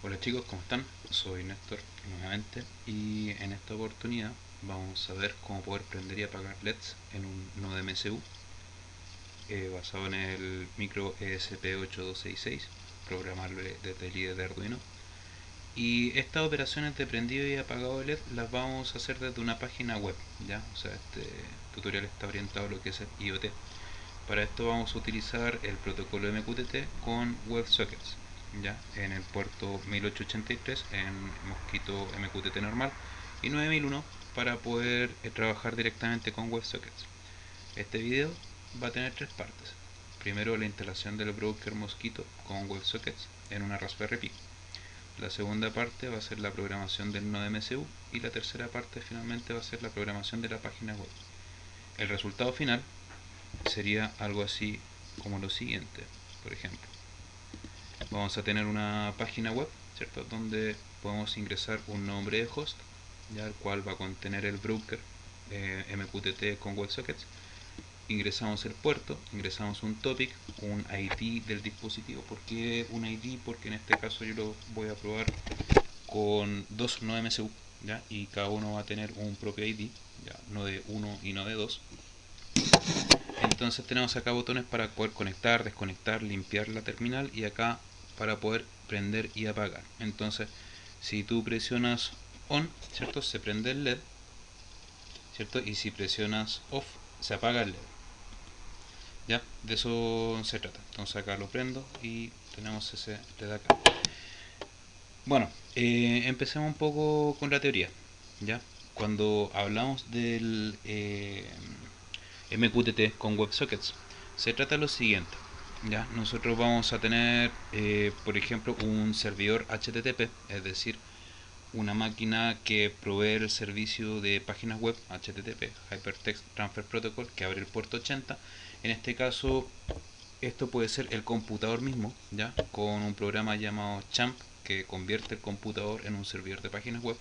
Hola chicos, ¿cómo están? Soy Néstor nuevamente y en esta oportunidad vamos a ver cómo poder prender y apagar LEDs en un nodo MCU basado en el micro ESP8266, programable desde el IDE de Arduino. Y estas operaciones de prendido y apagado de LED las vamos a hacer desde una página web, ¿ya? O sea, este tutorial está orientado a lo que es el IoT. Para esto vamos a utilizar el protocolo MQTT con WebSockets, ¿ya? En el puerto 1883 en Mosquito MQTT normal y 9001 para poder trabajar directamente con WebSockets. Este video va a tener tres partes. Primero, la instalación del broker Mosquito con WebSockets en una Raspberry Pi. La segunda parte va a ser la programación del nodo MCU y la tercera parte finalmente va a ser la programación de la página web. El resultado final sería algo así como lo siguiente. Por ejemplo, vamos a tener una página web, ¿cierto? Donde podemos ingresar un nombre de host, ya el cual va a contener el broker MQTT con WebSockets. Ingresamos el puerto, ingresamos un topic, un ID del dispositivo. ¿Por qué un ID? Porque en este caso yo lo voy a probar con dos no MCU, ¿ya? Y cada uno va a tener un propio ID, ¿ya? No de uno y no de dos. Entonces tenemos acá botones para poder conectar, desconectar, limpiar la terminal y acá para poder prender y apagar. Entonces, si tú presionas on, ¿cierto? Se prende el LED, ¿cierto? Y si presionas off, se apaga el LED. ¿Ya? De eso se trata. Entonces acá lo prendo y tenemos ese LED acá. Bueno, empecemos un poco con la teoría, ¿ya? Cuando hablamos del MQTT con WebSockets, se trata de lo siguiente, ¿ya? Nosotros vamos a tener, por ejemplo, un servidor HTTP, es decir, una máquina que provee el servicio de páginas web HTTP, Hypertext Transfer Protocol, que abre el puerto 80. En este caso, esto puede ser el computador mismo, ¿ya? Con un programa llamado Champ que convierte el computador en un servidor de páginas web.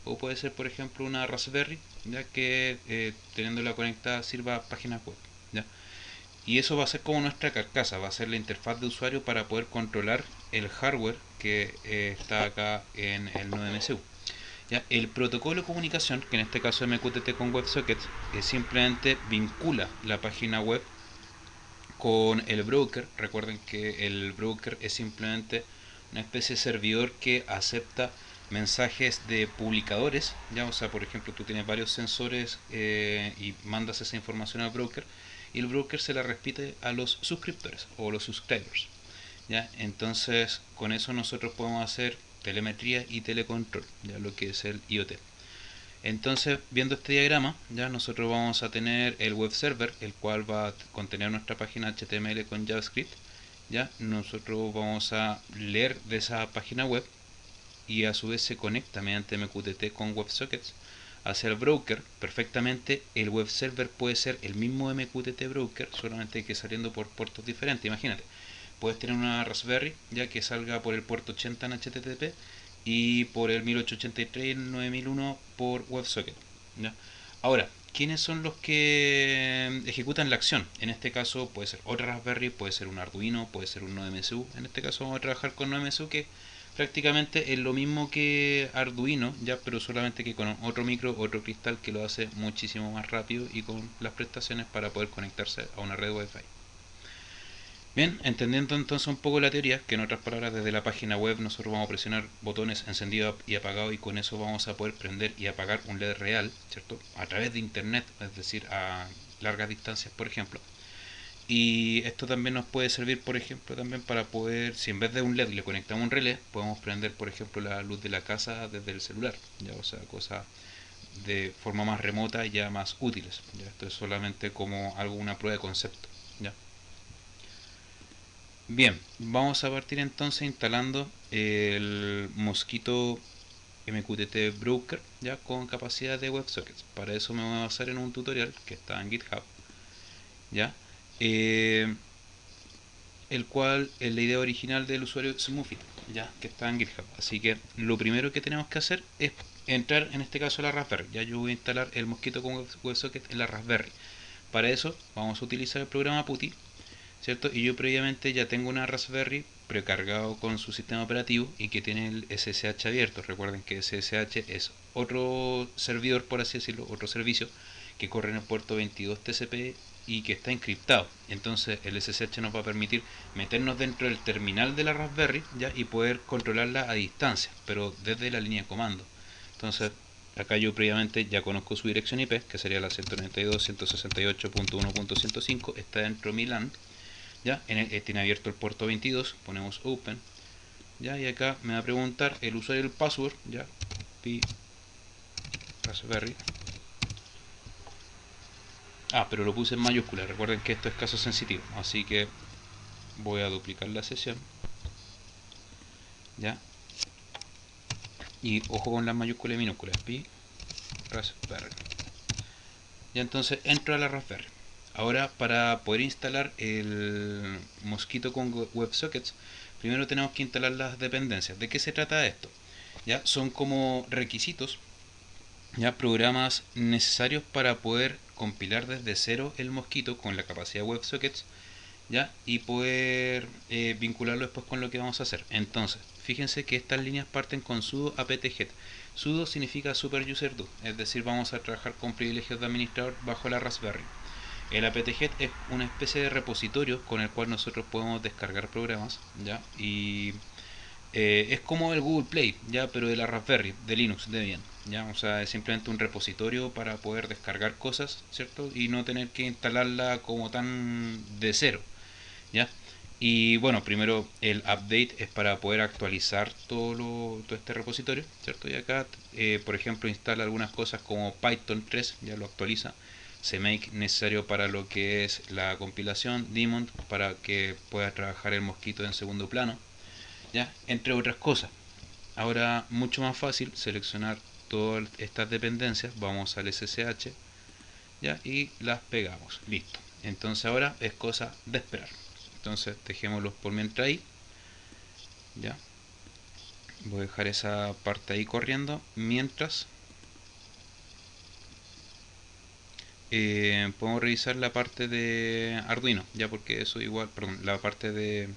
O puede ser, por ejemplo, una Raspberry, ya que teniéndola conectada sirva páginas web, ¿ya? Y eso va a ser como nuestra carcasa, va a ser la interfaz de usuario para poder controlar el hardware que está acá en el nodo MCU. ¿Ya? El protocolo de comunicación, que en este caso es MQTT con WebSockets, simplemente vincula la página web con el broker. Recuerden que el broker es simplemente una especie de servidor que acepta mensajes de publicadores, ya, o sea, por ejemplo, tú tienes varios sensores y mandas esa información al broker y el broker se la repite a los suscriptores o los subscribers, ya. Entonces, con eso nosotros podemos hacer telemetría y telecontrol, ya lo que es el IoT. Entonces, viendo este diagrama, ya nosotros vamos a tener el web server, el cual va a contener nuestra página HTML con JavaScript. Ya nosotros vamos a leer de esa página web y a su vez se conecta mediante MQTT con WebSockets hacia el broker. Perfectamente el web server puede ser el mismo MQTT broker, solamente que saliendo por puertos diferentes. Imagínate, puedes tener una Raspberry ya que salga por el puerto 80 en HTTP y por el 1883 y 9001 por WebSocket, ¿ya? Ahora, ¿quiénes son los que ejecutan la acción? En este caso puede ser otra Raspberry, puede ser un Arduino, puede ser un Node MCU. En este caso vamos a trabajar con Node MCU, que prácticamente es lo mismo que Arduino, ya, pero solamente que con otro micro, otro cristal que lo hace muchísimo más rápido y con las prestaciones para poder conectarse a una red Wi-Fi. Bien, entendiendo entonces un poco la teoría, que en otras palabras desde la página web nosotros vamos a presionar botones encendido y apagado y con eso vamos a poder prender y apagar un LED real, ¿cierto? A través de internet, es decir, a largas distancias, por ejemplo. Y esto también nos puede servir, por ejemplo, también para poder, si en vez de un LED le conectamos un relé, podemos prender, por ejemplo, la luz de la casa desde el celular, ya, o sea, cosas de forma más remota y ya más útiles. Ya, esto es solamente como algo, una prueba de concepto, ya. Bien, vamos a partir entonces instalando el Mosquito MQTT Broker, ya con capacidad de WebSockets. Para eso me voy a basar en un tutorial que está en GitHub, ya, eh, el cual es la idea original del usuario Smoothit, ya, que está en GitHub. Así que lo primero que tenemos que hacer es entrar en este caso a la Raspberry. Ya yo voy a instalar el Mosquito con WebSocket en la Raspberry. Para eso vamos a utilizar el programa PuTTY, ¿cierto? Y yo previamente ya tengo una Raspberry precargado con su sistema operativo y que tiene el SSH abierto. Recuerden que SSH es otro servidor, por así decirlo, otro servicio que corre en el puerto 22 TCP y que está encriptado. Entonces el SSH nos va a permitir meternos dentro del terminal de la Raspberry, ¿ya? Y poder controlarla a distancia, pero desde la línea de comando. Entonces acá yo previamente ya conozco su dirección IP, que sería la 192.168.1.105, está dentro de mi LAN, ¿ya? Tiene abierto el puerto 22, ponemos open, ¿ya? Y acá me va a preguntar el usuario y el password, ¿ya? Pi Raspberry. Pero lo puse en mayúscula, recuerden que esto es caso sensitivo, así que voy a duplicar la sesión, ¿ya? Y ojo con las mayúsculas y minúsculas, pi Raspberry. Ya, entonces entro a la Raspberry. Ahora, para poder instalar el Mosquito con WebSockets, primero tenemos que instalar las dependencias. ¿De qué se trata esto? Ya son como requisitos, ya programas necesarios para poder compilar desde cero el Mosquito con la capacidad WebSockets, ya, y poder vincularlo después con lo que vamos a hacer. Entonces, fíjense que estas líneas parten con sudo apt-get. Sudo significa super user do, es decir, vamos a trabajar con privilegios de administrador bajo la Raspberry. El apt-get es una especie de repositorio con el cual nosotros podemos descargar programas, ¿ya? Y es como el Google Play, ya, pero de la Raspberry, de Linux, Debian, ya, o sea, es simplemente un repositorio para poder descargar cosas, ¿cierto? Y no tener que instalarla como tan de cero, ¿ya? Y bueno, primero el update es para poder actualizar todo este repositorio, ¿cierto? Y acá, por ejemplo, instala algunas cosas como Python 3, ya lo actualiza. CMake necesario para lo que es la compilación, Daemon para que pueda trabajar el Mosquito en segundo plano, ¿ya? Entre otras cosas. Ahora, mucho más fácil seleccionar todas estas dependencias, vamos al SSH, ¿ya? Y las pegamos, listo. Entonces ahora es cosa de esperar. Entonces dejémoslo por mientras ahí, ya. Voy a dejar esa parte ahí corriendo mientras podemos revisar la parte de Arduino, ya, porque eso igual, perdón, la parte del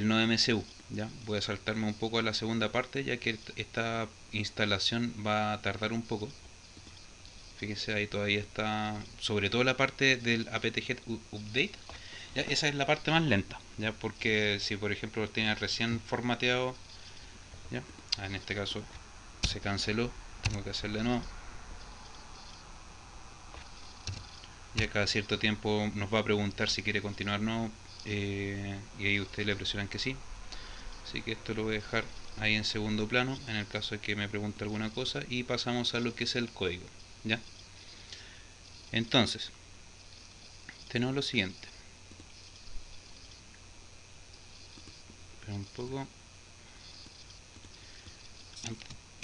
nodo MCU, ya. Voy a saltarme un poco a la segunda parte, ya que esta instalación va a tardar un poco. Fíjese, ahí todavía está, sobre todo la parte del apt-get update, ya, esa es la parte más lenta, ya, porque si por ejemplo lo tiene recién formateado, ya, en este caso se canceló, tengo que hacerlo de nuevo, y a cada cierto tiempo nos va a preguntar si quiere continuar o no, y ahí ustedes le presionan que sí. Así que esto lo voy a dejar ahí en segundo plano en el caso de que me pregunte alguna cosa, y pasamos a lo que es el código, ¿ya? Entonces tenemos lo siguiente. Espera un poco,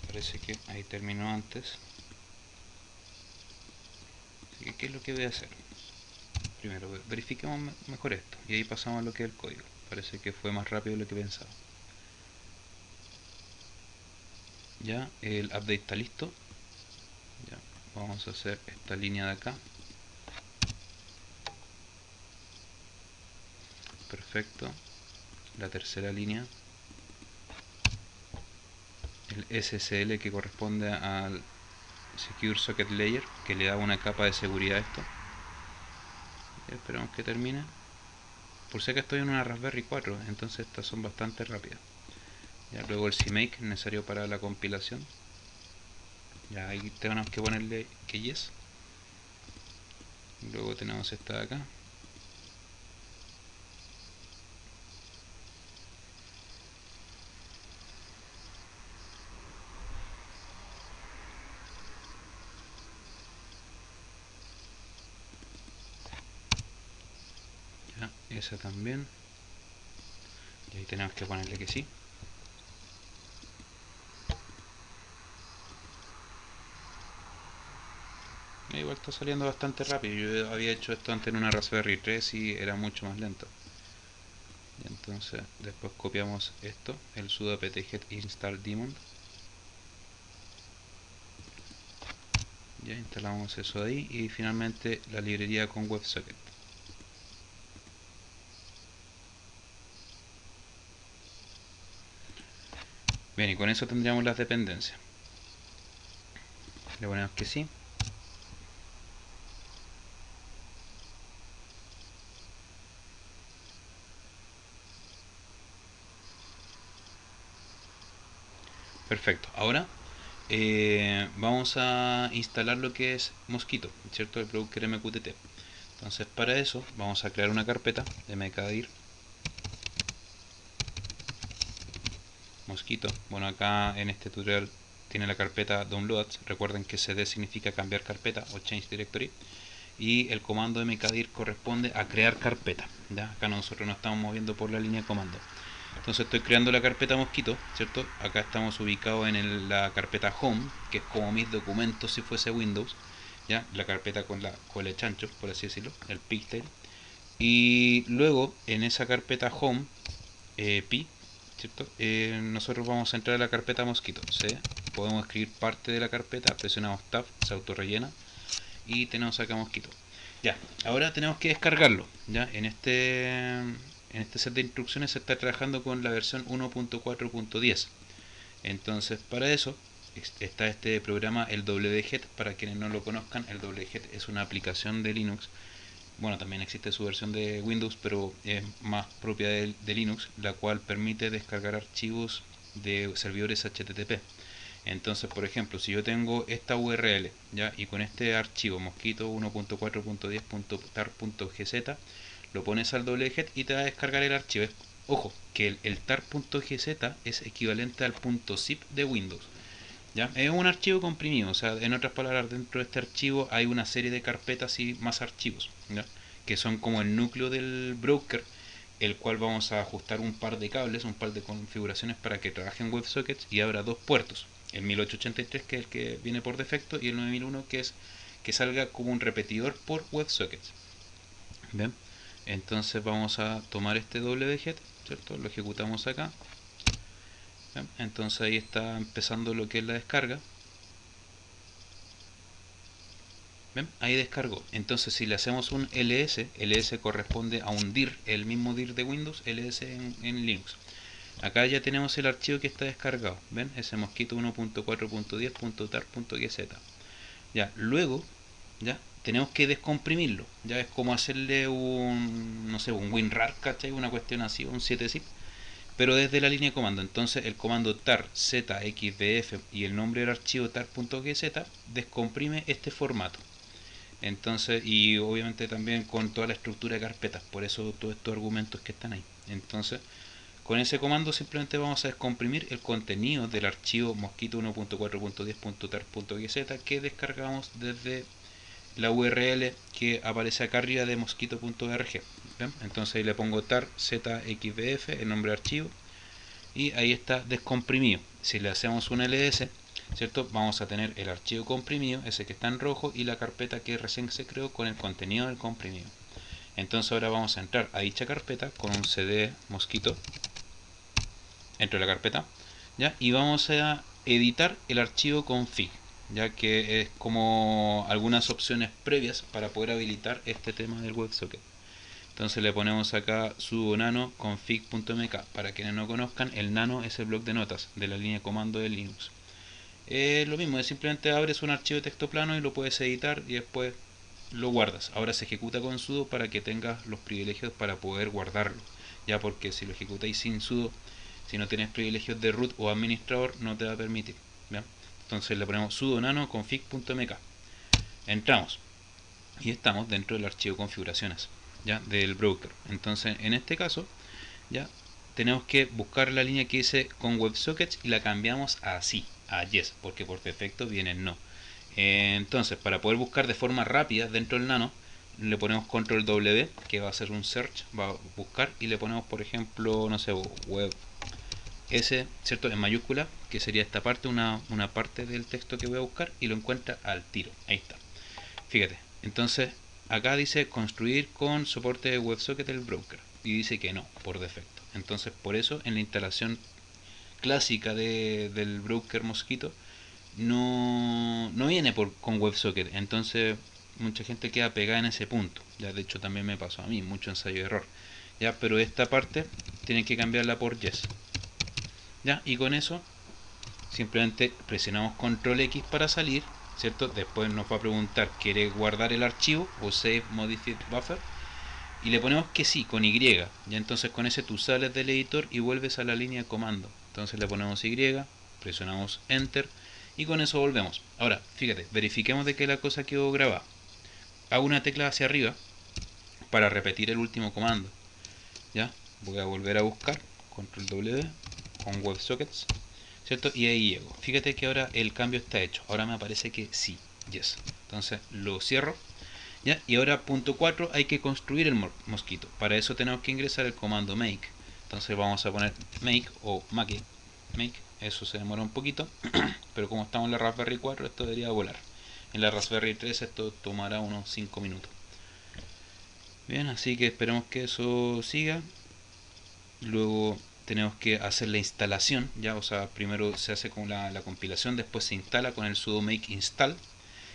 parece que ahí terminó antes, así que ¿qué es lo que voy a hacer? Primero verifiquemos mejor esto y ahí pasamos a lo que es el código. Parece que fue más rápido de lo que pensaba. Ya el update está listo, ya, vamos a hacer esta línea de acá, perfecto. La tercera línea, el SSL que corresponde al Secure Socket Layer, que le da una capa de seguridad a esto. Ya, esperamos que termine. Por si acá estoy en una Raspberry 4, entonces estas son bastante rápidas. Ya, luego el CMake necesario para la compilación. Ya ahí tenemos que ponerle que yes. Luego tenemos esta de acá. Ya, esa también. Y ahí tenemos que ponerle que sí. Igual está saliendo bastante rápido. Yo había hecho esto antes en una Raspberry 3 y era mucho más lento. Y entonces después copiamos esto, el sudo apt-get install daemon. Ya instalamos eso ahí y finalmente la librería con WebSocket. Bien, y con eso tendríamos las dependencias. Le ponemos que sí. Perfecto. Ahora vamos a instalar lo que es Mosquito, ¿cierto? El broker MQTT. Entonces para eso vamos a crear una carpeta mkdir Mosquito. Bueno, acá en este tutorial tiene la carpeta downloads. Recuerden que cd significa cambiar carpeta o change directory. Y el comando mkdir corresponde a crear carpeta. ¿Ya? Acá nosotros nos estamos moviendo por la línea de comando. Entonces estoy creando la carpeta Mosquito, ¿cierto? Acá estamos ubicados en la carpeta Home, que es como mis documentos si fuese Windows, ¿ya? La carpeta con la cola de chancho, por así decirlo, el pigtail. Y luego en esa carpeta Home, pi, ¿cierto? Nosotros vamos a entrar a la carpeta Mosquito, ¿sí? Podemos escribir parte de la carpeta, presionamos Tab, se autorrellena y tenemos acá Mosquito. Ya, ahora tenemos que descargarlo. Ya, en este set de instrucciones se está trabajando con la versión 1.4.10. Entonces, para eso está este programa, el wget. Para quienes no lo conozcan, el wget es una aplicación de Linux. Bueno, también existe su versión de Windows, pero es más propia de Linux, la cual permite descargar archivos de servidores HTTP. Entonces, por ejemplo, si yo tengo esta URL, ¿ya? Y con este archivo mosquito 1.4.10.tar.gz lo pones al wget y te va a descargar el archivo. Ojo, que el tar.gz es equivalente al .zip de Windows. ¿Ya? Es un archivo comprimido, o sea, en otras palabras, dentro de este archivo hay una serie de carpetas y más archivos, ¿ya? Que son como el núcleo del broker, el cual vamos a ajustar un par de cables, un par de configuraciones para que trabaje en WebSockets y abra dos puertos, el 1883 que es el que viene por defecto y el 9001 que es que salga como un repetidor por WebSockets. ¿Bien? Entonces vamos a tomar este wget, ¿cierto? Lo ejecutamos acá. ¿Bien? Entonces ahí está empezando lo que es la descarga. ¿Ven? Ahí descargó. Entonces si le hacemos un ls corresponde a un dir, el mismo dir de Windows, ls en Linux. Acá ya tenemos el archivo que está descargado. ¿Ven? Ese mosquito 1.4.10.tar.gz. Ya, luego, ya, tenemos que descomprimirlo. Ya es como hacerle un, no sé, un WinRAR, ¿cachai? Una cuestión así, un 7-zip. Pero desde la línea de comando. Entonces el comando tar zxbf y el nombre del archivo tar.gz descomprime este formato. Entonces, y obviamente también con toda la estructura de carpetas, por eso todos estos argumentos que están ahí. Entonces, con ese comando simplemente vamos a descomprimir el contenido del archivo mosquito 1.4.10.tar.gz que descargamos desde la URL que aparece acá arriba de mosquito.org. Entonces ahí le pongo tar zxbf, el nombre de archivo, y ahí está descomprimido. Si le hacemos un ls, ¿cierto? Vamos a tener el archivo comprimido, ese que está en rojo, y la carpeta que recién se creó con el contenido del comprimido. Entonces ahora vamos a entrar a dicha carpeta con un cd mosquito, entro a la carpeta, ¿ya? Y vamos a editar el archivo config, ya que es como algunas opciones previas para poder habilitar este tema del WebSocket. Entonces le ponemos acá sudo nano config.mk. Para quienes no conozcan, el nano es el bloc de notas de la línea de comando de Linux. Lo mismo, es simplemente abres un archivo de texto plano y lo puedes editar y después lo guardas. Ahora se ejecuta con sudo para que tengas los privilegios para poder guardarlo. Ya porque si lo ejecutáis sin sudo, si no tienes privilegios de root o administrador, no te va a permitir. ¿Ya? Entonces le ponemos sudo nano config.mk. Entramos y estamos dentro del archivo configuraciones, ¿ya? Del broker. Entonces en este caso ya tenemos que buscar la línea que dice con WebSockets y la cambiamos a así, a yes, porque por defecto viene no. Entonces para poder buscar de forma rápida dentro del nano le ponemos control W, que va a hacer un search, va a buscar, y le ponemos por ejemplo, no sé, web S, ¿cierto? En mayúscula, que sería esta parte, una parte del texto que voy a buscar, y lo encuentra al tiro. Ahí está. Fíjate, entonces acá dice construir con soporte de WebSocket el broker y dice que no, por defecto. Entonces por eso en la instalación clásica del broker Mosquito no viene con WebSocket. Entonces mucha gente queda pegada en ese punto. Ya de hecho también me pasó a mí, mucho ensayo de error. Ya, pero esta parte tienen que cambiarla por yes. Ya, y con eso simplemente presionamos control X para salir, ¿cierto? Después nos va a preguntar, ¿quiere guardar el archivo o save modified buffer? Y le ponemos que sí, con Y. Ya entonces con ese tú sales del editor y vuelves a la línea de comando. Entonces le ponemos Y, presionamos Enter y con eso volvemos. Ahora, fíjate, verifiquemos de que la cosa quedó grabada. Hago una tecla hacia arriba para repetir el último comando. Ya, voy a volver a buscar, control W, con WebSockets, ¿cierto? Y ahí llego. Fíjate que ahora el cambio está hecho. Ahora me aparece que sí, yes. Entonces lo cierro. ¿Ya? Y ahora punto 4 hay que construir el mosquito. Para eso tenemos que ingresar el comando make. Entonces vamos a poner make o make. Eso se demora un poquito, pero como estamos en la Raspberry 4 esto debería volar. En la Raspberry 3 esto tomará unos 5 minutos. Bien, así que esperemos que eso siga. Luego tenemos que hacer la instalación, ya, o sea, primero se hace con la compilación, después se instala con el sudo make install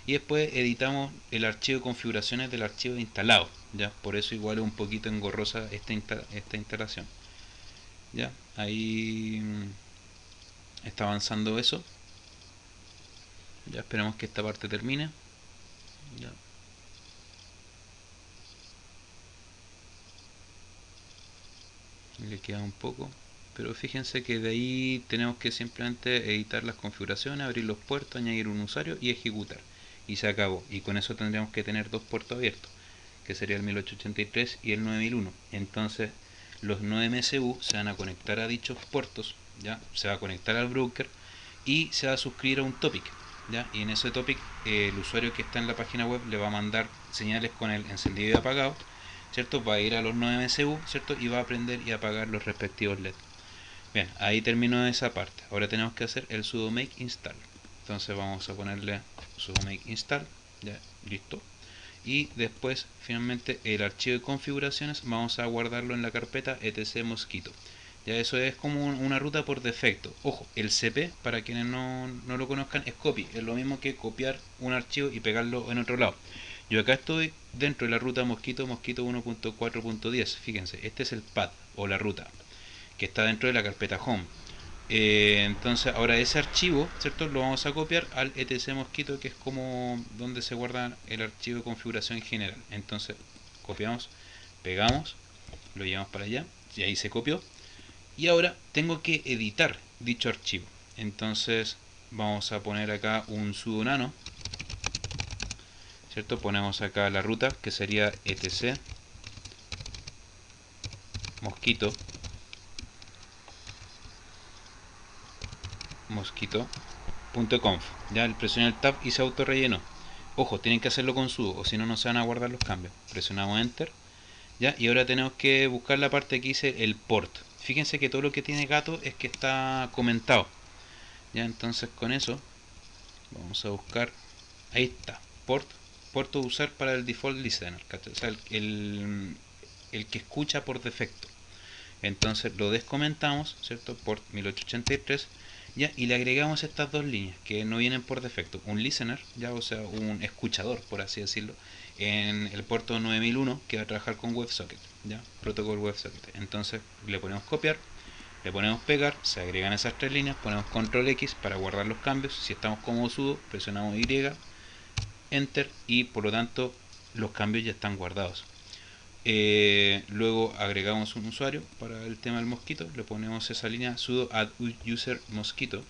y después editamos el archivo de configuraciones del archivo instalado, ya, por eso igual es un poquito engorrosa esta instalación. Ya, ahí está avanzando eso. Ya esperamos que esta parte termine. Ya. Le queda un poco, pero fíjense que de ahí tenemos que simplemente editar las configuraciones, abrir los puertos, añadir un usuario y ejecutar, y se acabó. Y con eso tendríamos que tener dos puertos abiertos, que sería el 1883 y el 9001. Entonces los 9MSU se van a conectar a dichos puertos, ya se va a conectar al broker y se va a suscribir a un topic, ya, y en ese topic el usuario que está en la página web le va a mandar señales con el encendido y apagado, ¿cierto? Va a ir a los 9MSU, ¿cierto? Y va a prender y apagar los respectivos LED. Bien, ahí terminó esa parte. Ahora tenemos que hacer el sudo make install. Entonces vamos a ponerle sudo make install, ya, listo. Y después, finalmente, el archivo de configuraciones vamos a guardarlo en la carpeta etc mosquito. Ya eso es como una ruta por defecto. Ojo, el cp, para quienes no lo conozcan, es copy. Es lo mismo que copiar un archivo y pegarlo en otro lado. Yo acá estoy dentro de la ruta mosquito 1.4.10. Fíjense, este es el path o la ruta que está dentro de la carpeta home. Entonces ahora ese archivo, ¿cierto? Lo vamos a copiar al etc mosquito, que es como donde se guarda el archivo de configuración general. Entonces copiamos, pegamos, lo llevamos para allá y ahí se copió. Y ahora tengo que editar dicho archivo. Entonces vamos a poner acá un sudo nano, ¿cierto? Ponemos acá la ruta que sería etc mosquito.conf. Ya presioné el tab y se auto rellenó. Ojo, tienen que hacerlo con sudo o si no, no se van a guardar los cambios. Presionamos enter. Ya, y ahora tenemos que buscar la parte que dice el port. Fíjense que todo lo que tiene gato es que está comentado. Ya, entonces con eso vamos a buscar. Ahí está, puerto de usar para el default listener, o sea, el que escucha por defecto. Entonces lo descomentamos, ¿cierto? Port 1883, ya, y le agregamos estas dos líneas que no vienen por defecto, un listener, ya, o sea, un escuchador, por así decirlo, en el puerto 9001 que va a trabajar con WebSocket, ya, protocolo WebSocket. Entonces le ponemos copiar, le ponemos pegar, se agregan esas tres líneas, ponemos control X para guardar los cambios. Si estamos como sudo, presionamos Y, enter, y por lo tanto los cambios ya están guardados. Luego agregamos un usuario para el tema del mosquito, le ponemos esa línea sudo add user mosquito,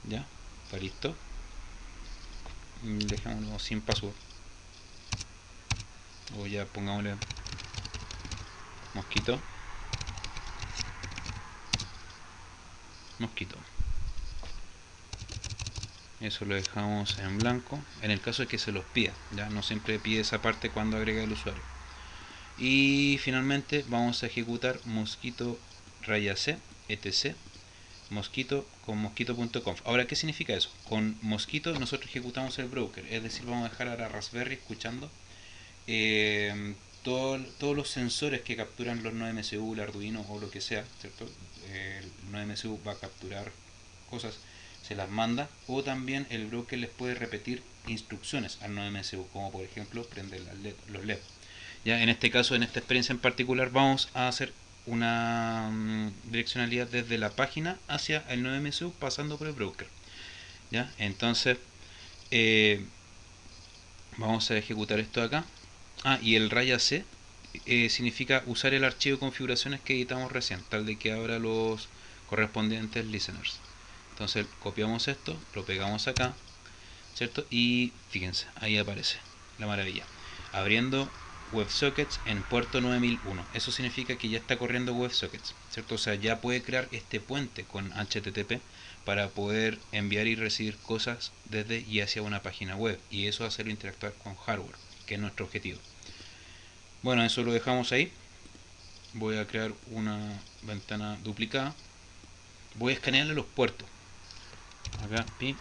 ya, está listo. Dejémoslo sin password, o ya pongámosle mosquito, eso lo dejamos en blanco en el caso de que se los pida, ya no siempre pide esa parte cuando agrega el usuario. Y finalmente vamos a ejecutar mosquito raya c etc mosquito con mosquito.conf. Ahora, ¿qué significa eso? Con mosquito nosotros ejecutamos el broker, es decir, vamos a dejar a la Raspberry escuchando todos los sensores que capturan los 9MSU, el Arduino o lo que sea, ¿cierto? El 9MSU va a capturar cosas, se las manda, o también el broker les puede repetir instrucciones al 9MSU, como por ejemplo prender los LED. Ya en este caso, en esta experiencia en particular, vamos a hacer una direccionalidad desde la página hacia el nodo MSU pasando por el broker. ¿Ya? Entonces vamos a ejecutar esto acá. Y el raya C significa usar el archivo de configuraciones que editamos recién, tal de que abra los correspondientes listeners. Entonces copiamos esto, lo pegamos acá, ¿cierto? Y fíjense, ahí aparece la maravilla, abriendo WebSockets en puerto 9001. Eso significa que ya está corriendo WebSockets, ¿cierto? O sea, ya puede crear este puente con HTTP para poder enviar y recibir cosas desde y hacia una página web, y eso hacerlo interactuar con hardware, que es nuestro objetivo. Bueno, eso lo dejamos ahí. Voy a crear una ventana duplicada. Voy a escanearle los puertos. Acá, pi,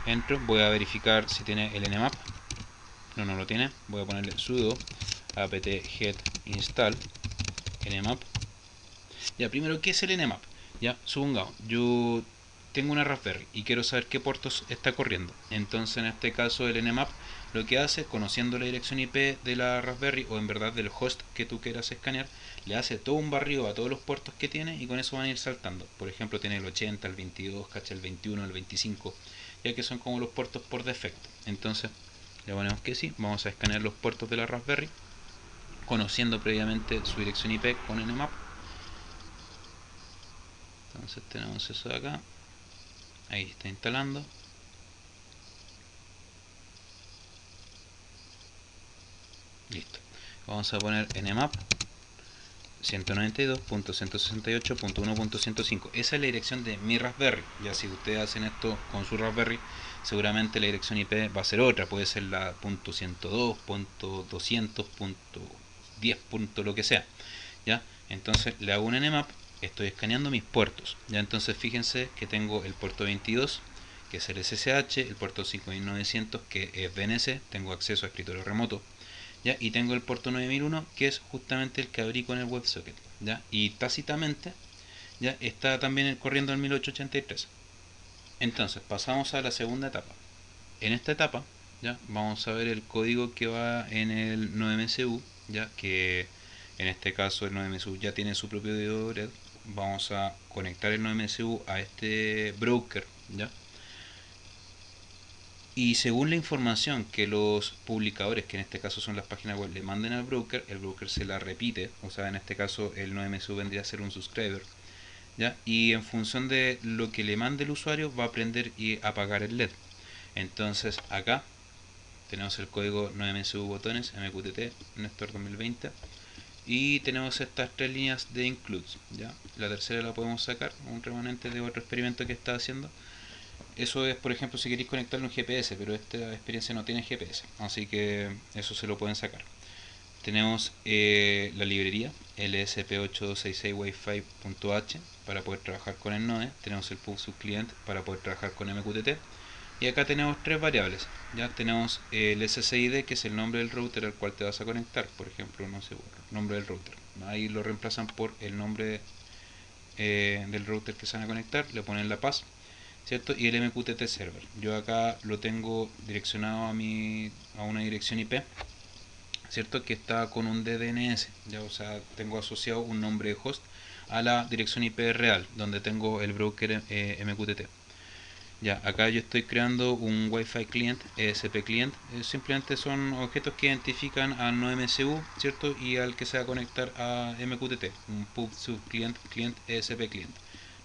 entro. Voy a verificar si tiene el nmap. No, no lo tiene. Voy a ponerle sudo apt-get install nmap. Ya, primero, ¿qué es el nmap? Ya, supongamos, yo tengo una Raspberry y quiero saber qué puertos está corriendo. Entonces, en este caso, el nmap lo que hace, conociendo la dirección IP de la Raspberry, o en verdad del host que tú quieras escanear, le hace todo un barrido a todos los puertos que tiene, y con eso van a ir saltando. Por ejemplo, tiene el 80, el 22, cacha, el 21, el 25, ya que son como los puertos por defecto. Entonces, le ponemos que sí. Vamos a escanear los puertos de la Raspberry, conociendo previamente su dirección IP con nmap. Entonces tenemos eso de acá. Ahí está instalando. Listo. Vamos a poner nmap 192.168.1.105. Esa es la dirección de mi Raspberry. Ya si ustedes hacen esto con su Raspberry, seguramente la dirección IP va a ser otra. Puede ser la .102, .200, .10, lo que sea. ¿Ya? Entonces le hago un nmap. Estoy escaneando mis puertos. Ya, entonces fíjense que tengo el puerto 22, que es el SSH, el puerto 5900, que es DNS, tengo acceso a escritorio remoto, ¿ya? Y tengo el puerto 9001, que es justamente el que abrí con el WebSocket, ¿ya? Y tácitamente, ¿ya?, está también corriendo el 1883. Entonces pasamos a la segunda etapa. En esta etapa, ¿ya?, vamos a ver el código que va en el NodeMCU, ya que en este caso el NodeMCU ya tiene su propio DDoS. Vamos a conectar el NodeMCU a este broker, ¿ya? Y según la información que los publicadores, que en este caso son las páginas web, le manden al broker, el broker se la repite. O sea, en este caso el NodeMCU vendría a ser un subscriber, ¿ya? Y en función de lo que le mande el usuario va a prender y apagar el LED. Entonces acá tenemos el código NodeMCU botones MQTT Nestor 2020, y tenemos estas tres líneas de includes, ¿ya? La tercera la podemos sacar, un remanente de otro experimento que está haciendo. Eso es, por ejemplo, si queréis conectarle un GPS, pero esta experiencia no tiene GPS, así que eso se lo pueden sacar. Tenemos la librería lsp8266 wifi.h para poder trabajar con el node. Tenemos el pub subclient para poder trabajar con MQTT. Y acá tenemos tres variables. Ya tenemos el SSID, que es el nombre del router al cual te vas a conectar. Por ejemplo, no sé, nombre del router. Ahí lo reemplazan por el nombre del router que se van a conectar. Le ponen la PAS, ¿cierto? Y el MQTT server. Yo acá lo tengo direccionado a una dirección IP, ¿cierto?, que está con un DDNS, ya, o sea, tengo asociado un nombre de host a la dirección IP real, donde tengo el broker MQTT. Ya, acá yo estoy creando un Wi-Fi client, ESP client, simplemente son objetos que identifican al NodeMCU, ¿cierto?, y al que se va a conectar a MQTT, un pub subclient client ESP client.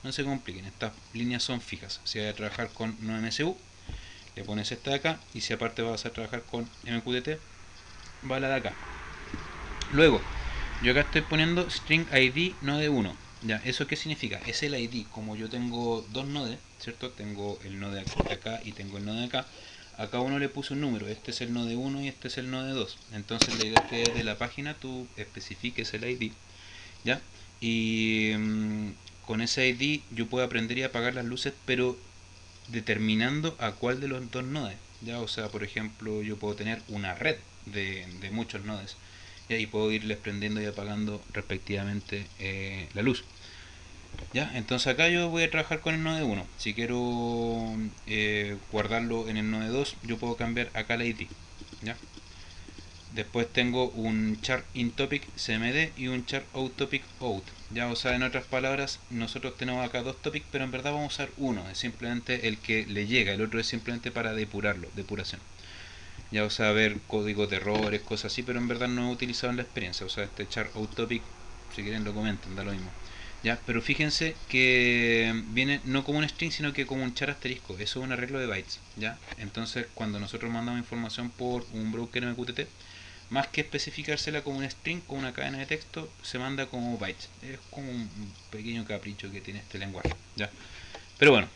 No se compliquen, estas líneas son fijas. Si vas a trabajar con NodeMCU, le pones esta de acá, y si aparte vas a trabajar con MQTT, va la de acá. Luego, yo acá estoy poniendo string ID node 1. Ya, ¿eso qué significa? Es el ID. Como yo tengo dos nodes, ¿cierto? Tengo el node de acá y tengo el node de acá. A cada uno le puse un número. Este es el node 1 y este es el node 2. Entonces la idea es que desde la página tú especifiques el ID, ¿ya? Y con ese ID yo puedo aprender y apagar las luces, pero determinando a cuál de los dos nodes, ¿ya? O sea, por ejemplo, yo puedo tener una red de muchos nodes, ¿ya? Y puedo irles prendiendo y apagando respectivamente la luz, ¿ya? Entonces acá yo voy a trabajar con el node 1. Si quiero guardarlo en el node 2, yo puedo cambiar acá la ID, ¿ya? Después tengo un char in topic cmd y un char out topic out. Ya, o sea, en otras palabras, nosotros tenemos acá dos topics, pero en verdad vamos a usar uno, es simplemente el que le llega, el otro es simplemente para depurarlo, depuración. Ya, o sea, ver códigos de errores, cosas así, pero en verdad no he utilizado en la experiencia. O sea, este char out topic, si quieren lo comentan, da lo mismo. Ya, pero fíjense que viene no como un string, sino que como un char asterisco. Eso es un arreglo de bytes, ¿ya? Entonces, cuando nosotros mandamos información por un broker MQTT, más que especificársela como un string, como una cadena de texto, se manda como bytes. Es como un pequeño capricho que tiene este lenguaje, ¿ya? Pero bueno,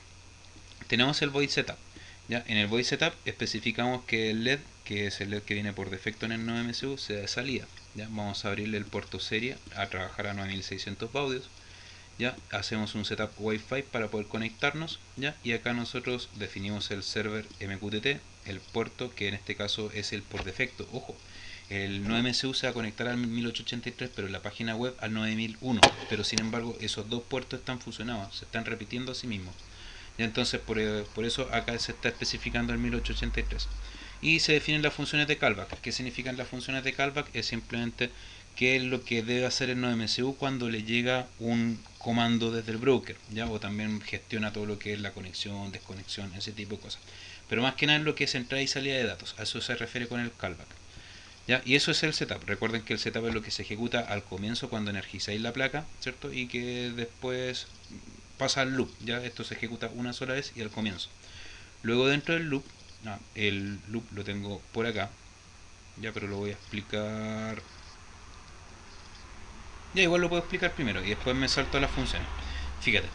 tenemos el void setup. ¿Ya? En el void setup especificamos que el LED, que es el LED que viene por defecto en el nodo MCU, sea de salida. ¿Ya? Vamos a abrirle el puerto serie a trabajar a 9600 baudios. ¿Ya? Hacemos un setup Wi-Fi para poder conectarnos, ¿ya? Y acá nosotros definimos el server MQTT, el puerto que en este caso es el por defecto. Ojo, el nodo MCU se va a conectar al 1883, pero la página web al 9001. Pero sin embargo, esos dos puertos están fusionados, se están repitiendo a sí mismos. Y entonces por eso acá se está especificando el 1883. Y se definen las funciones de callback. ¿Qué significan las funciones de callback? Es simplemente qué es lo que debe hacer el nodo MCU cuando le llega un comando desde el broker, ¿ya? O también gestiona todo lo que es la conexión, desconexión, ese tipo de cosas. Pero más que nada es lo que es entrada y salida de datos. A eso se refiere con el callback. ¿Ya? Y eso es el setup. Recuerden que el setup es lo que se ejecuta al comienzo cuando energizáis la placa, ¿cierto? Y que después pasa al loop. Ya esto se ejecuta una sola vez y al comienzo. Luego dentro del loop, el loop lo tengo por acá. Ya, pero lo voy a explicar. Ya, igual lo puedo explicar primero y después me salto a las funciones. Fíjate,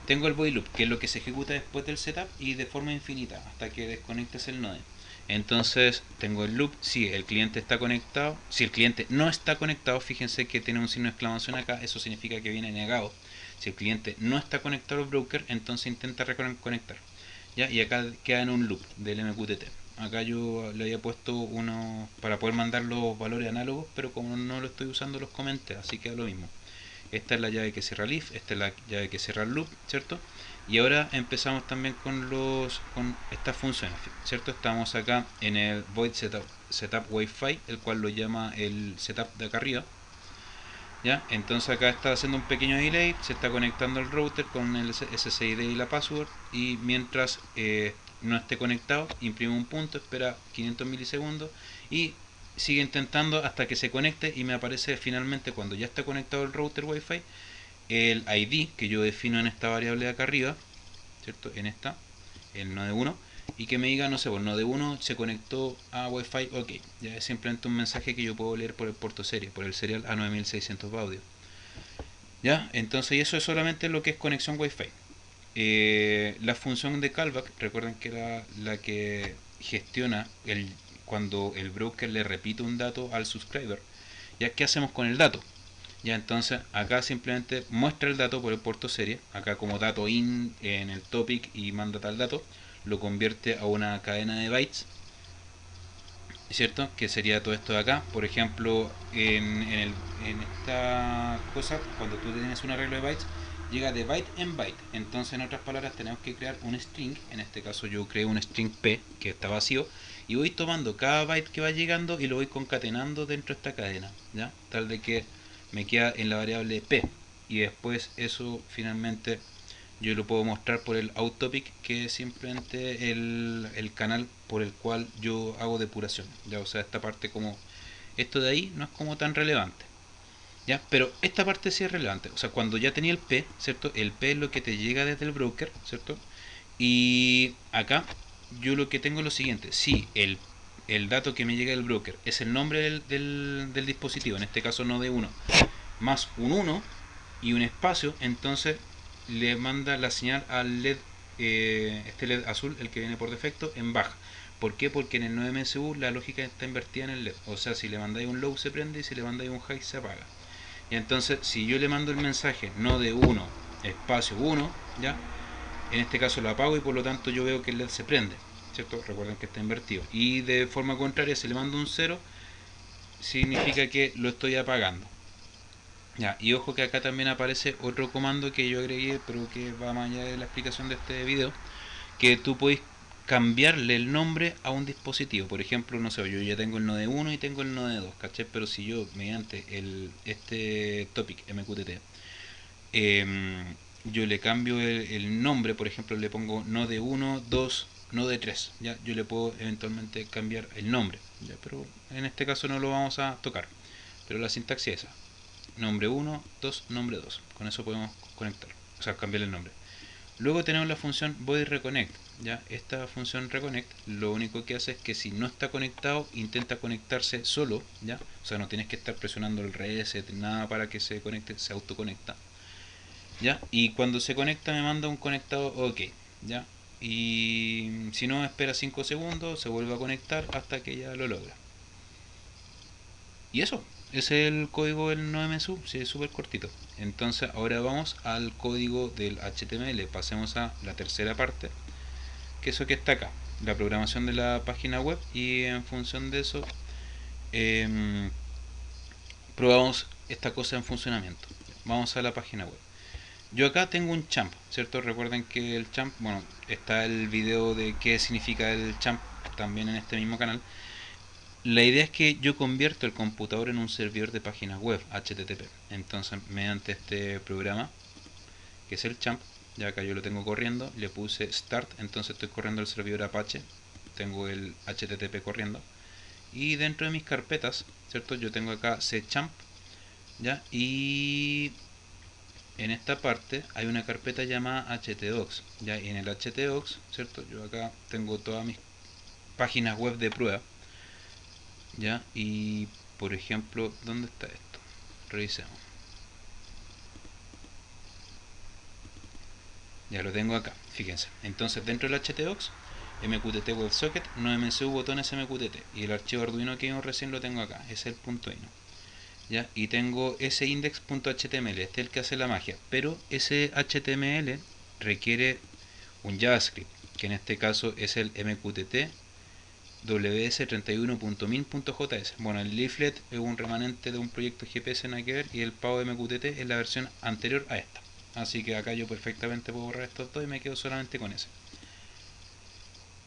tengo el void loop, que es lo que se ejecuta después del setup y de forma infinita, hasta que desconectes el node. Entonces tengo el loop, si el cliente está conectado, si el cliente no está conectado, fíjense que tiene un signo de exclamación acá, eso significa que viene negado. Si el cliente no está conectado al broker, entonces intenta reconectar. ¿Ya? Y acá queda en un loop del MQTT. Acá yo le había puesto uno para poder mandar los valores análogos, pero como no lo estoy usando los comenté, así queda lo mismo. Esta es la llave que cierra el if, esta es la llave que cierra el loop, ¿cierto? Y ahora empezamos también con estas funciones, ¿cierto? Estamos acá en el void setup Wi-Fi, el cual lo llama el setup de acá arriba. ¿Ya? Entonces acá está haciendo un pequeño delay, se está conectando el router con el SSID y la password, y mientras no esté conectado, imprime un punto, espera 500 milisegundos y sigue intentando hasta que se conecte, y me aparece finalmente cuando ya está conectado el router Wi-Fi el ID que yo defino en esta variable de acá arriba, ¿cierto? En esta, el node 1, y que me diga, no sé, el node 1 se conectó a Wi-Fi, ok. Ya es simplemente un mensaje que yo puedo leer por el puerto serie, por el serial a 9600 baudios. Ya, entonces eso es solamente lo que es conexión Wi-Fi. La función de callback, recuerden que era la que gestiona cuando el broker le repite un dato al subscriber. Ya, ¿qué hacemos con el dato? Ya, entonces acá simplemente muestra el dato por el puerto serie, acá como dato in en el topic, y manda tal dato, lo convierte a una cadena de bytes, ¿cierto? Que sería todo esto de acá. Por ejemplo, en esta cosa, cuando tú tienes un arreglo de bytes, llega de byte en byte. Entonces, en otras palabras, tenemos que crear un string. En este caso, yo creo un string P que está vacío, y voy tomando cada byte que va llegando y lo voy concatenando dentro de esta cadena, ¿ya? Tal de que me queda en la variable P. Y después, eso finalmente yo lo puedo mostrar por el outtopic, que es simplemente el canal por el cual yo hago depuración. Ya, o sea, esta parte, como esto de ahí no es como tan relevante, ya, pero esta parte sí es relevante. O sea, cuando ya tenía el P, ¿cierto? El P es lo que te llega desde el broker, ¿cierto? Y acá yo lo que tengo es lo siguiente: si el dato que me llega del broker es el nombre del dispositivo, en este caso no de 1, más un 1 y un espacio, entonces le manda la señal al LED, este LED azul, el que viene por defecto, en baja. ¿Por qué? Porque en el 9MSU la lógica está invertida en el LED. O sea, si le mandáis un low se prende y si le mandáis un high se apaga. Y entonces, si yo le mando el mensaje no de 1, espacio 1, ¿ya? En este caso lo apago y por lo tanto yo veo que el LED se prende, ¿cierto? Recuerden que está invertido. Y de forma contraria, si le mando un 0, significa que lo estoy apagando. Ya, y ojo que acá también aparece otro comando que yo agregué, pero que va más allá de la explicación de este video, que tú podés cambiarle el nombre a un dispositivo. Por ejemplo, no sé, yo ya tengo el Node 1 y tengo el Node 2, ¿cachai? Pero si yo, mediante este topic MQTT, yo le cambio el nombre, por ejemplo, le pongo Node 1, 2, Node 3, ¿ya? Yo le puedo eventualmente cambiar el nombre, ¿ya? Pero en este caso no lo vamos a tocar. Pero la sintaxis es esa: nombre 1, 2, nombre 2. Con eso podemos conectar, o sea, cambiar el nombre. Luego tenemos la función body reconnect. ¿Ya? Esta función reconnect lo único que hace es que si no está conectado, intenta conectarse solo, ¿ya? O sea, no tienes que estar presionando el reset, nada para que se conecte, se autoconecta, ¿ya? Y cuando se conecta me manda un conectado OK, ¿ya? Y si no, espera 5 segundos, se vuelve a conectar hasta que ya lo logra. Y eso, ese es el código del NoMSU, sí, es súper cortito. Entonces ahora vamos al código del HTML, pasemos a la tercera parte, que eso que está acá, la programación de la página web, y en función de eso probamos esta cosa en funcionamiento. Vamos a la página web. Yo acá tengo un champ, ¿cierto? Recuerden que el champ, bueno, está el video de qué significa el champ también en este mismo canal. La idea es que yo convierto el computador en un servidor de páginas web HTTP. Entonces, mediante este programa, que es el champ, ya acá yo lo tengo corriendo, le puse start, entonces estoy corriendo el servidor Apache, tengo el HTTP corriendo, y dentro de mis carpetas, ¿cierto? Yo tengo acácchamp, ¿ya? Y en esta parte hay una carpeta llamada htdocs, ¿ya? Y en el htdocs, ¿cierto? Yo acá tengo todas mis páginas web de prueba, ¿ya? Y por ejemplo, ¿dónde está esto? Revisemos. Ya lo tengo acá, fíjense. Entonces dentro del htdocs, MQTT WebSocket, no MSU botones MQTT, y el archivo Arduino que vimos recién lo tengo acá, es el .ino. ¿Ya? Y tengo ese index.html, este es el que hace la magia, pero ese HTML requiere un JavaScript, que en este caso es el MQTT ws31.min.js. Bueno, el leaflet es un remanente de un proyecto GPS Naver y el pavo MQTT es la versión anterior a esta. Así que acá yo perfectamente puedo borrar estos dos y me quedo solamente con ese.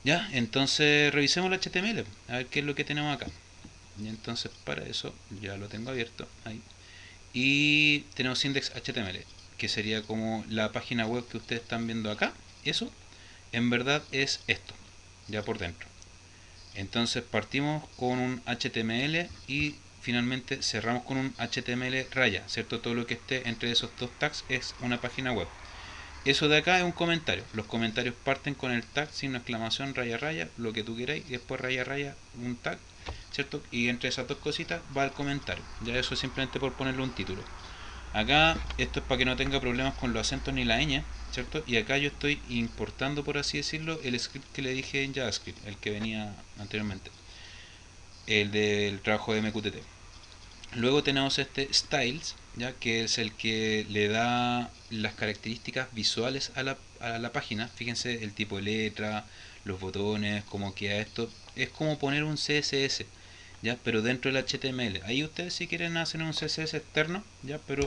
Ya, entonces revisemos el HTML, a ver qué es lo que tenemos acá. Y entonces para eso ya lo tengo abierto ahí. Y tenemos index.html, que sería como la página web que ustedes están viendo acá. Eso en verdad es esto, ya por dentro. Entonces partimos con un HTML y finalmente cerramos con un HTML raya, ¿cierto? Todo lo que esté entre esos dos tags es una página web. Eso de acá es un comentario. Los comentarios parten con el tag signo exclamación raya raya, lo que tú queráis, y después raya raya un tag, ¿cierto? Y entre esas dos cositas va el comentario. Ya eso es simplemente por ponerle un título. Acá esto es para que no tenga problemas con los acentos ni la ñ, ¿cierto? Y acá yo estoy importando, por así decirlo, el script que le dije en JavaScript, el que venía anteriormente, el del trabajo de MQTT. Luego tenemos este styles, ya que es el que le da las características visuales a la página. Fíjense el tipo de letra, los botones, cómo queda esto. Es como poner un CSS, ya, pero dentro del HTML. Ahí ustedes si quieren hacer un CSS externo, ya, pero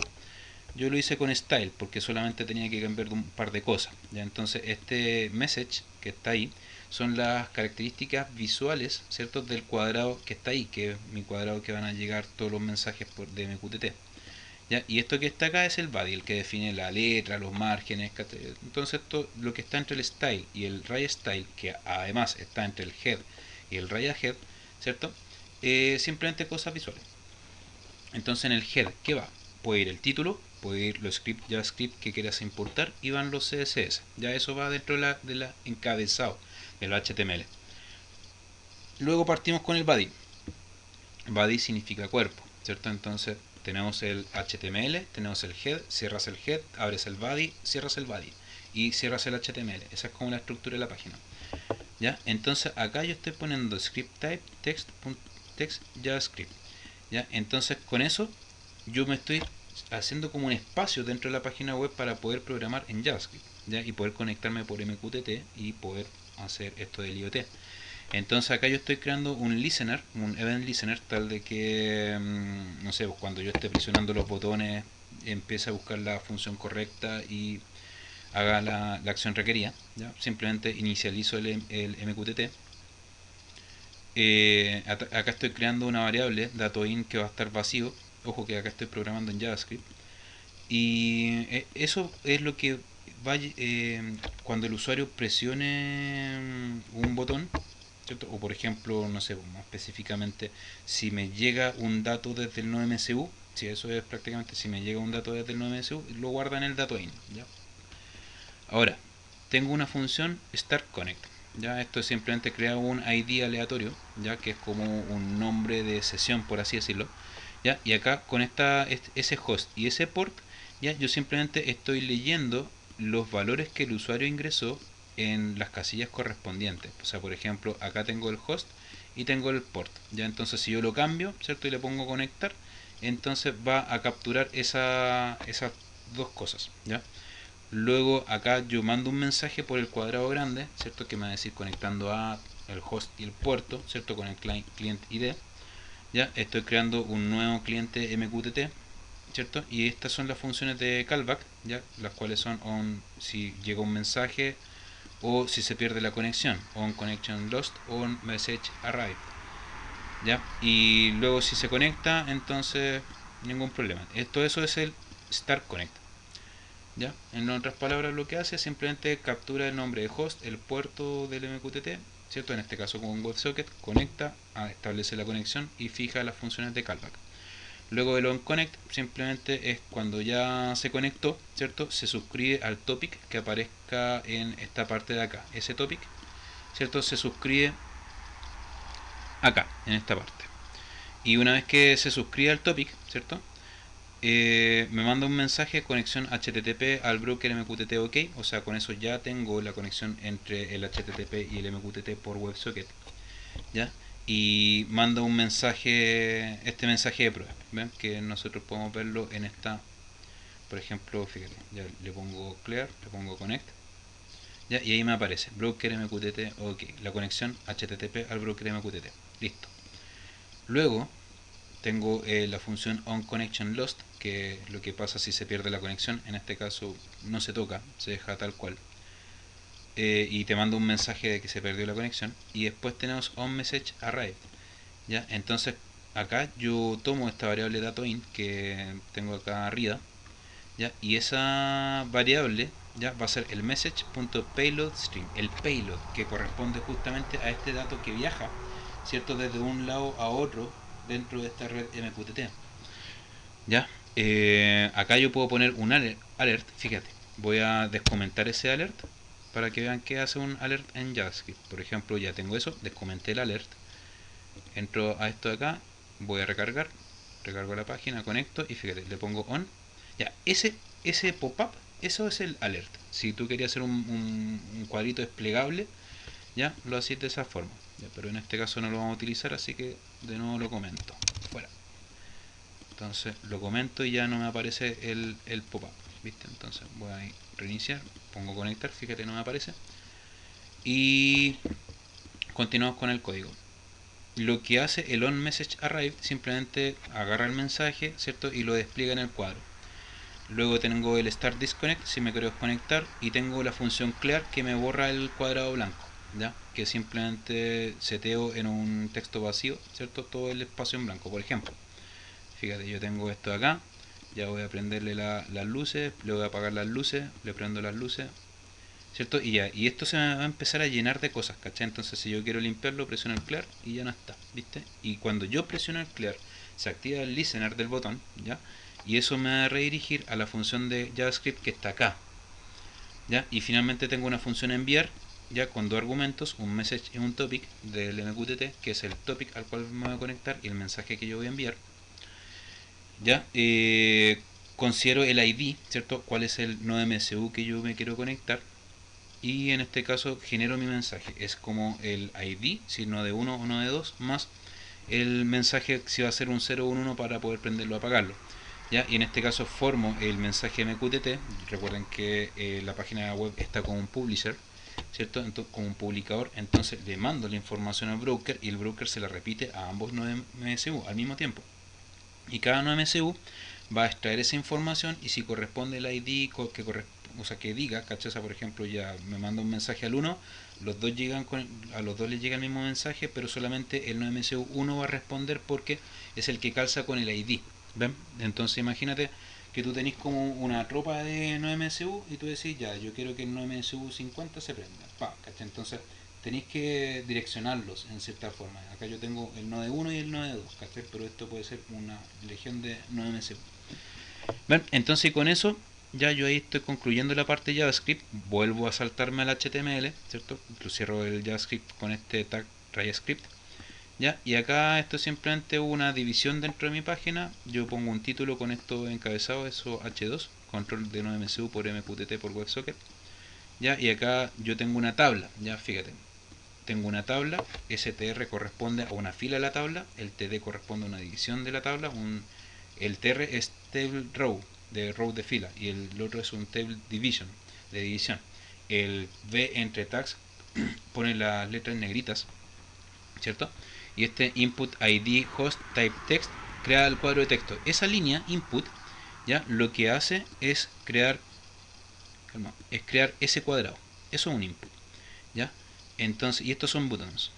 yo lo hice con style porque solamente tenía que cambiar un par de cosas, ya. Entonces este message que está ahí son las características visuales, ¿cierto? Del cuadrado que está ahí, que es mi cuadrado que van a llegar todos los mensajes de MQTT, ¿ya? Y esto que está acá es el body, el que define la letra, los márgenes. Entonces esto, lo que está entre el style y el raya style, que además está entre el head y el raya head, ¿cierto? Simplemente cosas visuales. Entonces en el head, ¿qué va? Puede ir el título, puede ir los script JavaScript que quieras importar y van los CSS. Ya eso va dentro de la encabezado del HTML. Luego partimos con el body. Body significa cuerpo, ¿cierto? Entonces tenemos el HTML, tenemos el head, cierras el head, abres el body, cierras el body y cierras el HTML. Esa es como la estructura de la página. ¿Ya? Entonces acá yo estoy poniendo script type text JavaScript. ¿Ya? Entonces con eso yo me estoy haciendo como un espacio dentro de la página web para poder programar en JavaScript, ¿ya? Y poder conectarme por MQTT y poder hacer esto del IoT. Entonces acá yo estoy creando un listener, un event listener, tal de que, no sé, cuando yo esté presionando los botones empiece a buscar la función correcta y haga la acción requerida. ¿Ya? Simplemente inicializo el MQTT. Acá estoy creando una variable DatoIn que va a estar vacío. Ojo que acá estoy programando en JavaScript. Y eso es lo que va cuando el usuario presione un botón, ¿cierto? O por ejemplo, no sé, más específicamente, si me llega un dato desde el nodo MSU, si eso es prácticamente, si me llega un dato desde el nodo MSU, lo guarda en el DatoIn, ¿ya? Ahora, tengo una función startConnect, ¿ya? Esto es simplemente crear un ID aleatorio, ¿ya? Que es como un nombre de sesión, por así decirlo, ¿ya? Y acá con ese host y ese port, ¿ya? Yo simplemente estoy leyendo los valores que el usuario ingresó en las casillas correspondientes. O sea, por ejemplo, acá tengo el host y tengo el port, ¿ya? Entonces si yo lo cambio, ¿cierto? Y le pongo conectar, entonces va a capturar esas dos cosas, ¿ya? Luego acá yo mando un mensaje por el cuadrado grande, ¿cierto? Que me va a decir conectando a el host y el puerto, ¿cierto? Con el client ID. Ya estoy creando un nuevo cliente MQTT, ¿cierto? Y estas son las funciones de callback, ¿ya? Las cuales son si llega un mensaje o si se pierde la conexión, on connection lost o on message arrived, ¿ya? Y luego si se conecta, entonces ningún problema. Eso es el start connect. ¿Ya? En otras palabras, lo que hace es simplemente captura el nombre de host, el puerto del MQTT, ¿cierto? En este caso con WebSocket, conecta, establece la conexión y fija las funciones de callback. Luego el onConnect simplemente es cuando ya se conectó, ¿cierto? Se suscribe al topic que aparezca en esta parte de acá. Ese topic, ¿cierto? Se suscribe acá, en esta parte. Y una vez que se suscribe al topic, ¿cierto? Me manda un mensaje conexión HTTP al broker MQTT OK, o sea, con eso ya tengo la conexión entre el HTTP y el MQTT por WebSocket, ¿ya? Y manda un mensaje, este mensaje de prueba, ¿ven? Que nosotros podemos verlo en esta, por ejemplo, fíjate, ya le pongo clear, le pongo connect, ¿ya? Y ahí me aparece broker MQTT OK, la conexión HTTP al broker MQTT, listo. Luego tengo la función onConnectionLost, que es lo que pasa si se pierde la conexión. En este caso no se toca, se deja tal cual. Y te mando un mensaje de que se perdió la conexión. Y después tenemos onMessageArrived, ¿ya? Entonces acá yo tomo esta variable DatoIn que tengo acá arriba, ¿ya? Y esa variable, ¿ya? Va a ser el message.payloadString, el payload que corresponde justamente a este dato que viaja, ¿cierto? Desde un lado a otro dentro de esta red MQTT, ¿ya? Acá yo puedo poner un alert, fíjate, voy a descomentar ese alert para que vean que hace un alert en JavaScript. Por ejemplo, ya tengo eso, descomenté el alert, entro a esto de acá, voy a recargar, recargo la página, conecto y fíjate, le pongo on. Ya, ese pop-up, eso es el alert. Si tú querías hacer un cuadrito desplegable, ya lo hacías de esa forma. Ya, pero en este caso no lo vamos a utilizar, así que de nuevo lo comento. Fuera. Entonces lo comento y ya no me aparece el pop-up, ¿viste? Entonces voy a reiniciar, pongo conectar, fíjate, no me aparece. Y continuamos con el código. Lo que hace el onMessageArrived simplemente agarra el mensaje, ¿cierto? Y lo despliega en el cuadro. Luego tengo el start disconnect si me quiero desconectar y tengo la función clear que me borra el cuadrado blanco, ¿ya? Que simplemente seteo en un texto vacío, ¿cierto? Todo el espacio en blanco, por ejemplo. Fíjate, yo tengo esto de acá, ya voy a prenderle las luces, le voy a apagar las luces, le prendo las luces, ¿cierto? Y esto se me va a empezar a llenar de cosas, ¿cachai? Entonces si yo quiero limpiarlo, presiono el clear y ya no está, ¿viste? Y cuando yo presiono el clear, se activa el listener del botón, ¿ya? Y eso me va a redirigir a la función de JavaScript que está acá, ¿ya? Y finalmente tengo una función enviar, ya con dos argumentos, un message y un topic del MQTT, que es el topic al cual me voy a conectar y el mensaje que yo voy a enviar, ¿ya? Considero el ID, ¿cierto? ¿Cuál es el nodo MSU que yo me quiero conectar? Y en este caso genero mi mensaje. Es como el ID, si no de 1 o no de 2, más el mensaje si va a ser un 0 o un 1 para poder prenderlo o apagarlo. ¿Ya? Y en este caso formo el mensaje MQTT. Recuerden que la página web está como un publisher, ¿cierto? Entonces, como un publicador. Entonces le mando la información al broker y el broker se la repite a ambos nodos MSU al mismo tiempo. Y cada nodo MSU va a extraer esa información y si corresponde el ID o sea, que diga, ¿cachai? O sea, por ejemplo, ya me manda un mensaje al uno, a los dos les llega el mismo mensaje, pero solamente el NoMSU 1 va a responder porque es el que calza con el ID. ¿Ven? Entonces imagínate que tú tenés como una tropa de NoMSU y tú decís, ya, yo quiero que el NoMSU 50 se prenda. Pa, ¿cachai? Entonces tenéis que direccionarlos en cierta forma. Acá yo tengo el Node 1 y el Node 2, ¿cachai? Pero esto puede ser una legión de NoMSU. Bueno, entonces con eso ya yo ahí estoy concluyendo la parte de JavaScript, vuelvo a saltarme al HTML, ¿cierto? Cierro el JavaScript con este tag TryScript, ¿ya? Y acá esto es simplemente una división dentro de mi página, yo pongo un título con esto encabezado, eso H2, control de NoMSU por MQTT por WebSocket, ¿ya? Y acá yo tengo una tabla, ya fíjate, tengo una tabla, STR corresponde a una fila de la tabla, el TD corresponde a una división de la tabla, el TR es table row, de row de fila, y el otro es un table division, de división. El V entre tags pone las letras negritas, ¿cierto? Y este input ID host type text crea el cuadro de texto. Esa línea input, ya, lo que hace es crear, ese cuadrado. Eso es un input, ¿ya? Entonces, y estos son buttons.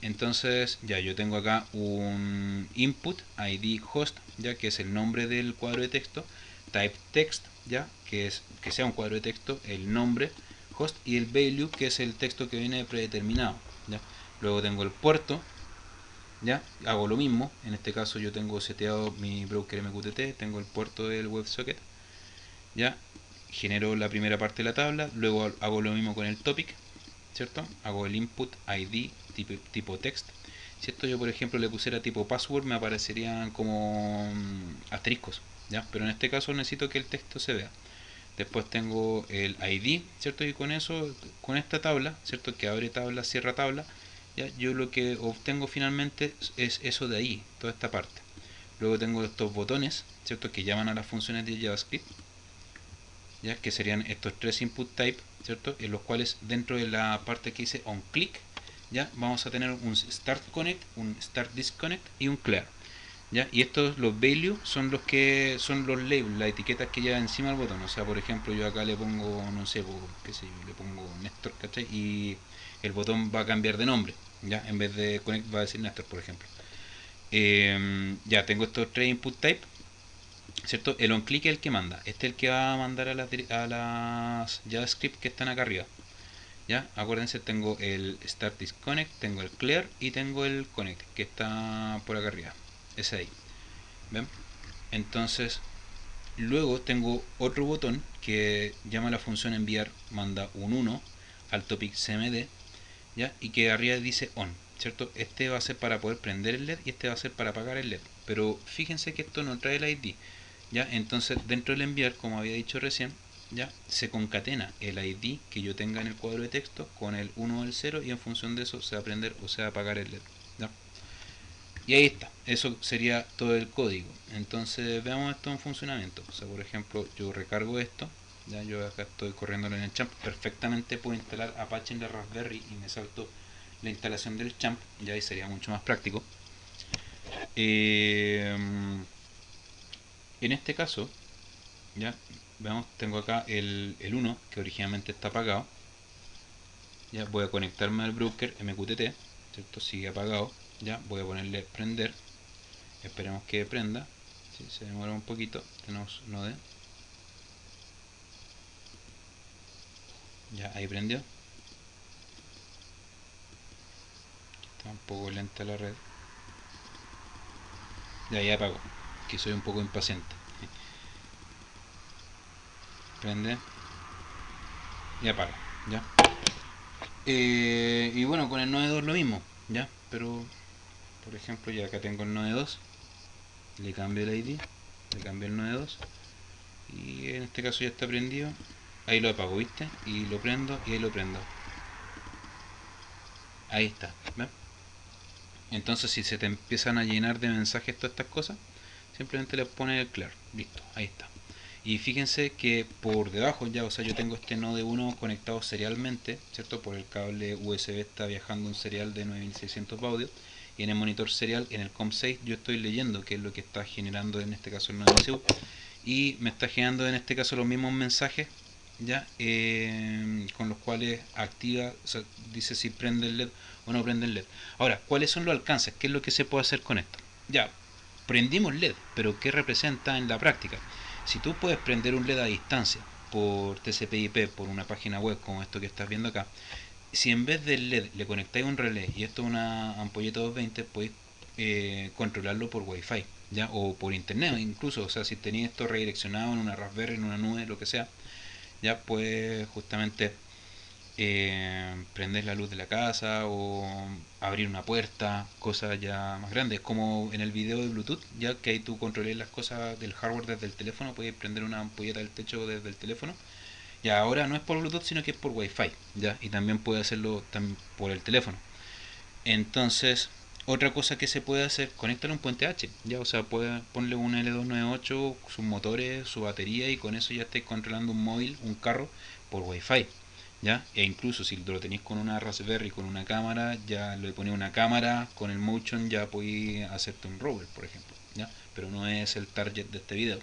Entonces, ya yo tengo acá un input id host, ya que es el nombre del cuadro de texto, type text, ya que es que sea un cuadro de texto, el nombre host y el value, que es el texto que viene predeterminado, ya. Luego tengo el puerto, ya hago lo mismo. En este caso yo tengo seteado mi broker MQTT, tengo el puerto del WebSocket, ya genero la primera parte de la tabla, luego hago lo mismo con el topic, ¿cierto? Hago el input id tipo text. Si esto yo por ejemplo le pusiera tipo password, me aparecerían como asteriscos, ¿ya? Pero en este caso necesito que el texto se vea. Después tengo el id, ¿cierto? Y con eso, con esta tabla, ¿cierto? Que abre tabla, cierra tabla, ¿ya? Yo lo que obtengo finalmente es eso de ahí, toda esta parte. Luego tengo estos botones, ¿cierto? Que llaman a las funciones de JavaScript, ¿ya? Que serían estos tres input type, ¿cierto? En los cuales dentro de la parte que dice onClick, ya vamos a tener un start connect, un start disconnect y un clear, ¿ya? Y estos, los value, son los que son los labels, las etiquetas que lleva encima del botón. O sea, por ejemplo, yo acá le pongo, no sé, qué sé yo, le pongo Néstor, ¿cachai? Y el botón va a cambiar de nombre, ¿ya? En vez de connect va a decir Néstor, por ejemplo. Ya tengo estos tres input type, ¿cierto? El onClick es el que manda. Este es el que va a mandar a las JavaScript que están acá arriba, ¿ya? Acuérdense, tengo el Start Disconnect, tengo el Clear y tengo el Connect, que está por acá arriba. Ese ahí. ¿Ven? Entonces, luego tengo otro botón que llama la función enviar, manda un 1 al topic cmd, ¿ya? Y que arriba dice on, ¿cierto? Este va a ser para poder prender el LED y este va a ser para apagar el LED. Pero fíjense que esto no trae el ID, ¿ya? Entonces dentro del enviar, como había dicho recién, ¿ya? Se concatena el ID que yo tenga en el cuadro de texto con el 1 o el 0 y en función de eso se va a prender o se va a apagar el LED, ¿ya? Y ahí está, eso sería todo el código. Entonces veamos esto en funcionamiento. O sea, por ejemplo, yo recargo esto, ya yo acá estoy corriéndolo en el champ, perfectamente puedo instalar Apache en la Raspberry y me salto la instalación del champ, ya ahí sería mucho más práctico. En este caso, ya veamos, tengo acá el 1 que originalmente está apagado. Ya voy a conectarme al broker MQTT, ¿cierto? Sigue apagado. Ya voy a ponerle prender. Esperemos que prenda. Si se demora un poquito, tenemos node. Ya ahí prendió. Está un poco lenta la red. Ya ahí apagó. Que soy un poco impaciente. Prende y apaga. Ya. Y bueno, con el node 2 lo mismo. Ya. Pero, por ejemplo, ya acá tengo el node 2. Le cambio el ID. Le cambio el node 2. Y en este caso ya está prendido. Ahí lo apago, ¿viste? Y lo prendo y ahí lo prendo. Ahí está. ¿Ven? Entonces si se te empiezan a llenar de mensajes todas estas cosas, simplemente le pones el clear. Listo, ahí está. Y fíjense que por debajo ya, o sea, yo tengo este node 1 conectado serialmente, ¿cierto? Por el cable USB está viajando un serial de 9600 baudios. Y en el monitor serial, en el COM6, yo estoy leyendo qué es lo que está generando en este caso el node MCU. Y me está generando en este caso los mismos mensajes, ya, con los cuales activa, o sea, dice si prende el LED o no prende el LED. Ahora, ¿cuáles son los alcances? ¿Qué es lo que se puede hacer con esto? Ya, prendimos LED, pero ¿qué representa en la práctica? Si tú puedes prender un LED a distancia por TCP/IP, por una página web como esto que estás viendo acá, si en vez del LED le conectáis un relé y esto es una ampolleta 220, podéis controlarlo por Wi-Fi, ¿ya? O por internet incluso, o sea, si tenéis esto redireccionado en una Raspberry, en una nube, lo que sea, ya puedes justamente prender la luz de la casa o abrir una puerta, cosas ya más grandes, como en el video de Bluetooth, ya que ahí tú controles las cosas del hardware desde el teléfono, puedes prender una ampolleta del techo desde el teléfono. Ya ahora no es por Bluetooth, sino que es por Wi-Fi, ya, y también puede hacerlo por el teléfono. Entonces, otra cosa que se puede hacer, conectar un puente H, ya, o sea, puede ponerle un L298, sus motores, su batería y con eso ya estáis controlando un móvil, un carro por Wi-Fi, ya, e incluso si lo tenéis con una Raspberry con una cámara, ya le ponéis una cámara con el motion, ya podéis hacerte un rover, por ejemplo, ya, pero no es el target de este video.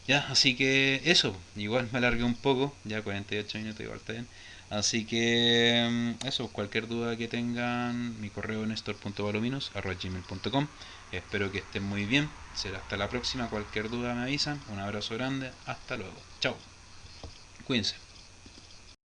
Ya, así que eso, igual me alargué un poco, ya 48 minutos igual está bien. Así que eso, cualquier duda que tengan, mi correo nestor.palominos@gmail.com. Espero que estén muy bien, será hasta la próxima, cualquier duda me avisan, un abrazo grande, hasta luego, chao, cuídense.